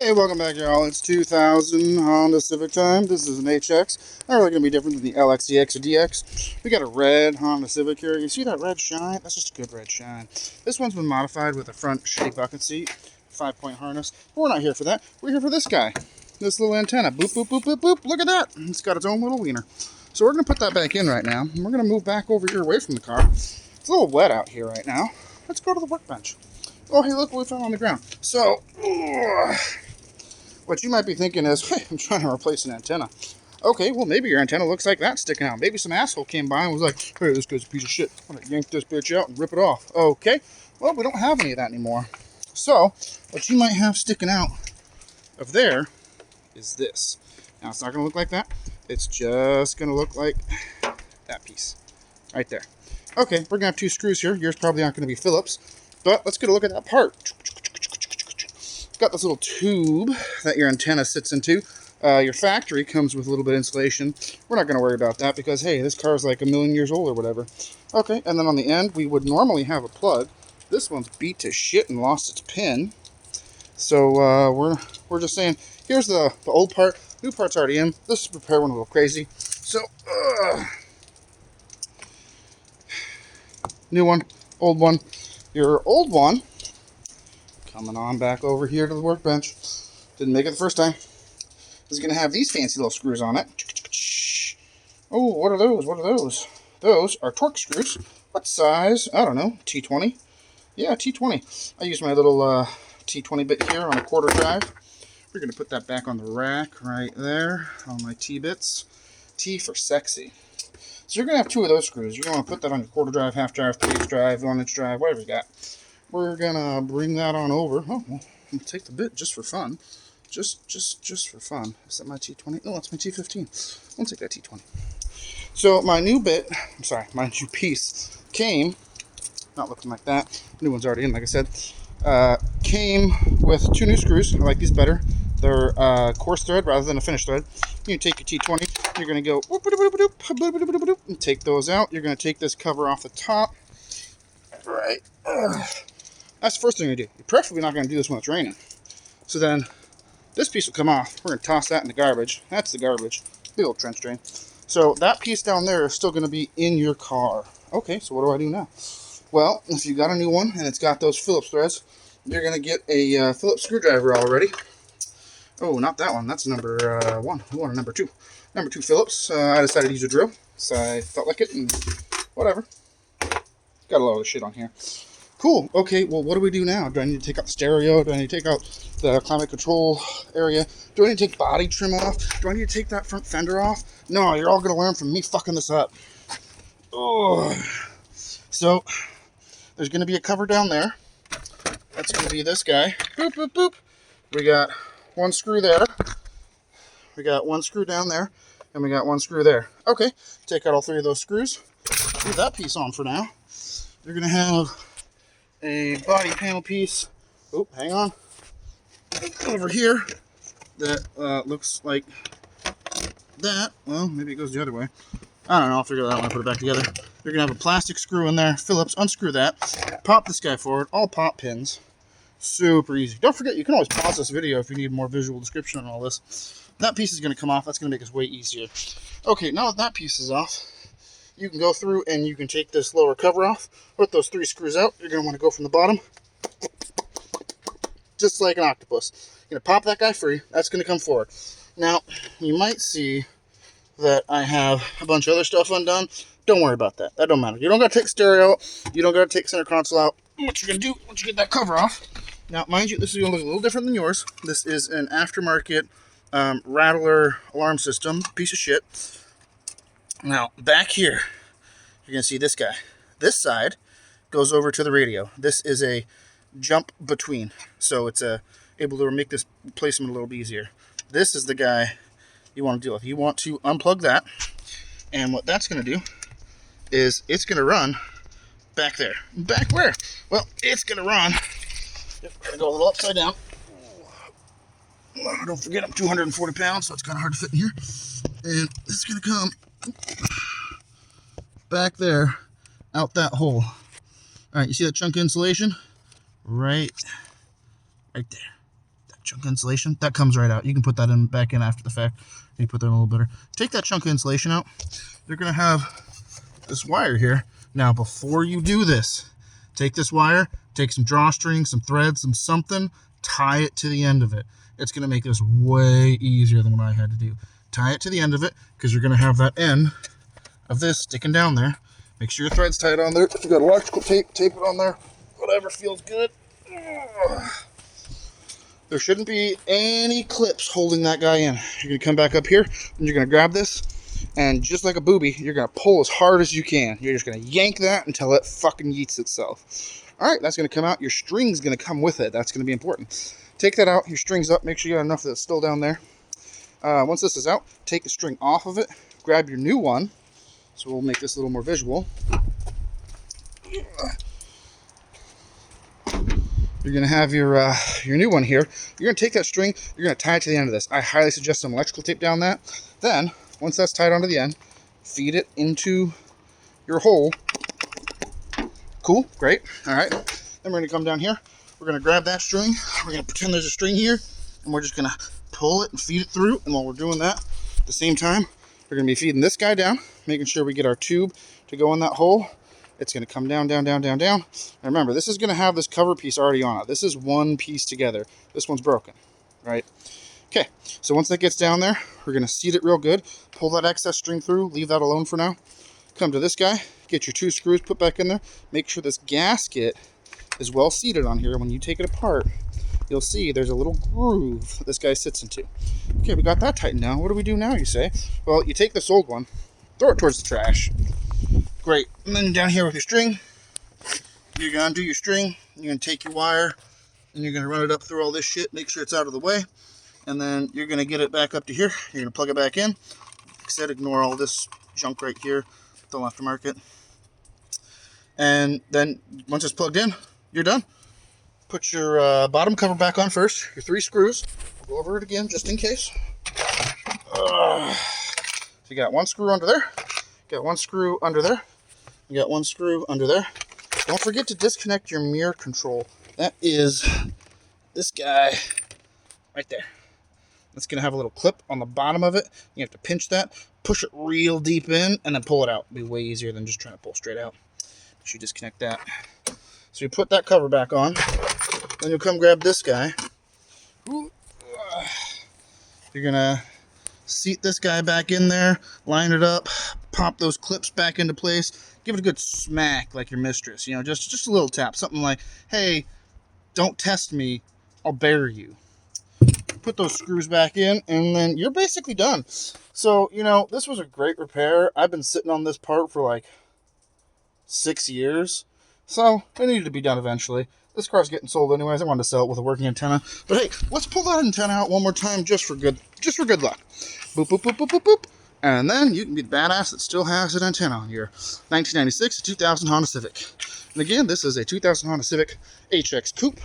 Hey, welcome back, y'all. It's 2000 Honda Civic time. This is an HX. Not really going to be different than the LX, DX, or DX. We got a red Honda Civic here. You see that red shine? That's just a good red shine. This one's been modified with a front shitty bucket seat, 5-point harness. But we're not here for that. We're here for this guy. This little antenna. Boop, boop, boop, boop, boop. Look at that. It's got its own little wiener. So we're going to put that back in right now. And we're going to move back over here away from the car. It's a little wet out here right now. Let's go to the workbench. Oh, hey, look what we found on the ground. So, what you might be thinking is, hey, I'm trying to replace an antenna. Okay, well, maybe your antenna looks like that sticking out. Maybe some asshole came by and was like, hey, this guy's a piece of shit. I'm going to yank this bitch out and rip it off. Okay, well, we don't have any of that anymore. So, what you might have sticking out of there is this. Now, it's not going to look like that. It's just going to look like that piece right there. Okay, we're going to have two screws here. Yours probably aren't going to be Phillips, but let's get a look at that part. It's got this little tube that your antenna sits into. Your factory comes with a little bit of insulation. We're not going to worry about that because, hey, this car is like a million years old or whatever. Okay, and then on the end, we would normally have a plug. This one's beat to shit and lost its pin. So we're just saying, here's the old part. New part's already in. This repair went a little crazy. So, new one, old one. Your old one, coming on back over here to the workbench. Didn't make it the first time. Is going to have these fancy little screws on it. Oh, what are those? What are those? Those are torque screws. What size? I don't know. T20? Yeah, T20. I use my little T20 bit here on a quarter drive. We're going to put that back on the rack right there on my T-bits. T for sexy. So you're going to have two of those screws. You're going to put that on your quarter drive, half drive, 3/8 drive, 1-inch drive, whatever you got. We're going to bring that on over. Oh, well, I'll take the bit just for fun. Just for fun. Is that my T20? No, that's my T15. I'll take that T20. So my new bit, I'm sorry, my new piece came, not looking like that. New one's already in, like I said. Came with two new screws. I like these better. They're coarse thread rather than a finished thread. You take your T20. You're going to go and take those out. You're going to take this cover off the top. Right. That's the first thing you do. You're preferably not going to do this when it's raining. So then this piece will come off. We're going to toss that in the garbage. That's the garbage. Big old trench drain. So that piece down there is still going to be in your car. Okay, so what do I do now? Well, if you got a new one and it's got those Phillips threads, you're going to get a Phillips screwdriver already. Oh, not that one. That's number one. We want a number two. Number two Phillips. I decided to use a drill, so I felt like it, and whatever. Got a lot of shit on here. Cool. Okay, well, what do we do now? Do I need to take out the stereo? Do I need to take out the climate control area? Do I need to take body trim off? Do I need to take that front fender off? No, you're all going to learn from me fucking this up. Oh. So, there's going to be a cover down there. That's going to be this guy. Boop, boop, boop. We got one screw there. We got one screw down there. And we got one screw there. Okay, take out all three of those screws. Leave that piece on for now. You're going to have a body panel piece, oh, hang on, over here that looks like that. Well, maybe it goes the other way. I don't know, I'll figure that out when I put it back together. You're going to have a plastic screw in there. Phillips, unscrew that. Pop this guy forward. All pop pins. Super easy. Don't forget, you can always pause this video if you need more visual description on all this. That piece is going to come off. That's going to make this way easier. Okay, now that piece is off, you can go through and you can take this lower cover off, put those three screws out. You're going to want to go from the bottom, just like an octopus. You're going to pop that guy free. That's going to come forward. Now, you might see that I have a bunch of other stuff undone. Don't worry about that. That don't matter. You don't got to take stereo out. You don't got to take center console out. What you're going to do once you get that cover off. Now, mind you, this is going to look a little different than yours. This is an aftermarket Rattler alarm system. Piece of shit. Now, back here, you're going to see this guy. This side goes over to the radio. This is a jump between, so it's able to make this placement a little bit easier. This is the guy you want to deal with. You want to unplug that, and what that's going to do is it's going to run back there. Back where? Well, it's going to run. We're going to go a little upside down. Don't forget, I'm 240 pounds, so it's kind of hard to fit in here. And it's going to come back there, out that hole. All right, you see that chunk of insulation? Right there. That chunk. chunk of insulation, that comes right out. You can put that in back in after the fact. You put that in a little better. Take that chunk of insulation out. You're going to have this wire here. Now, before you do this, take this wire, take some drawstring, some thread, something, tie it to the end of it. It's going to make this way easier than what I had to do. Tie it to the end of it, because you're going to have that end of this sticking down there. Make sure your thread's tight on there. If you've got electrical tape, tape it on there. Whatever feels good. There shouldn't be any clips holding that guy in. You're going to come back up here, and you're going to grab this, and just like a booby, you're going to pull as hard as you can. You're just going to yank that until it fucking yeets itself. All right, that's going to come out. Your string's going to come with it. That's going to be important. Take that out. Your string's up. Make sure you got enough that's still down there. Once this is out, take the string off of it. Grab your new one. So we'll make this a little more visual. You're going to have your new one here. You're going to take that string, you're going to tie it to the end of this. I highly suggest some electrical tape down that. Then, once that's tied onto the end, feed it into your hole. Cool, great. All right. Then we're going to come down here. We're going to grab that string. We're going to pretend there's a string here, and we're just going to pull it and feed it through. And while we're doing that, at the same time, we're going to be feeding this guy down, making sure we get our tube to go in that hole. It's going to come down, down, down, down, down. And remember, this is going to have this cover piece already on it. This is one piece together. This one's broken, right? Okay, so once that gets down there, we're going to seat it real good. Pull that excess string through. Leave that alone for now. Come to this guy. Get your 2 screws put back in there. Make sure this gasket is well seated on here. When you take it apart, you'll see there's a little groove that this guy sits into. Okay, we got that tightened down. What do we do now, you say? Well, you take this old one, throw it towards the trash. Great. And then down here with your string, you're going to do your string. You're going to take your wire, and you're going to run it up through all this shit. Make sure it's out of the way. And then you're going to get it back up to here. You're going to plug it back in. Like I said, ignore all this junk right here. Don't aftermarket. And then once it's plugged in, you're done. Put your bottom cover back on first. Your 3 screws. We'll go over it again just in case. So you got 1 screw under there. You got 1 screw under there. You got 1 screw under there. Don't forget to disconnect your mirror control. That is this guy right there. It's going to have a little clip on the bottom of it. You have to pinch that, push it real deep in, and then pull it out. It'll be way easier than just trying to pull straight out. You should disconnect that. So you put that cover back on. Then you'll come grab this guy. You're going to seat this guy back in there, line it up, pop those clips back into place. Give it a good smack like your mistress. You know, just a little tap. Something like, hey, don't test me, I'll bury you. Put those screws back in, and then you're basically done. So, you know, this was a great repair. I've been sitting on this part for like 6 years. So, it needed to be done eventually. This car's getting sold anyways. I wanted to sell it with a working antenna. But hey, let's pull that antenna out one more time just for good luck. Boop, boop, boop, boop, boop, boop. And then you can be the badass that still has an antenna on your 1996 to 2000 Honda Civic. And again, this is a 2000 Honda Civic HX Coupe.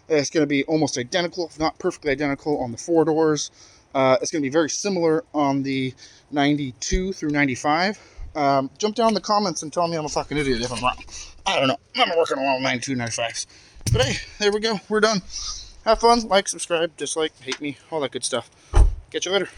It's going to be almost identical, if not perfectly identical, on the 4 doors. It's going to be very similar on the 92 through 95. Jump down in the comments and tell me I'm a fucking idiot if I'm wrong. I don't know. I'm working along with 92 95s. But hey, there we go. We're done. Have fun. Like, subscribe, dislike, hate me, all that good stuff. Catch you later.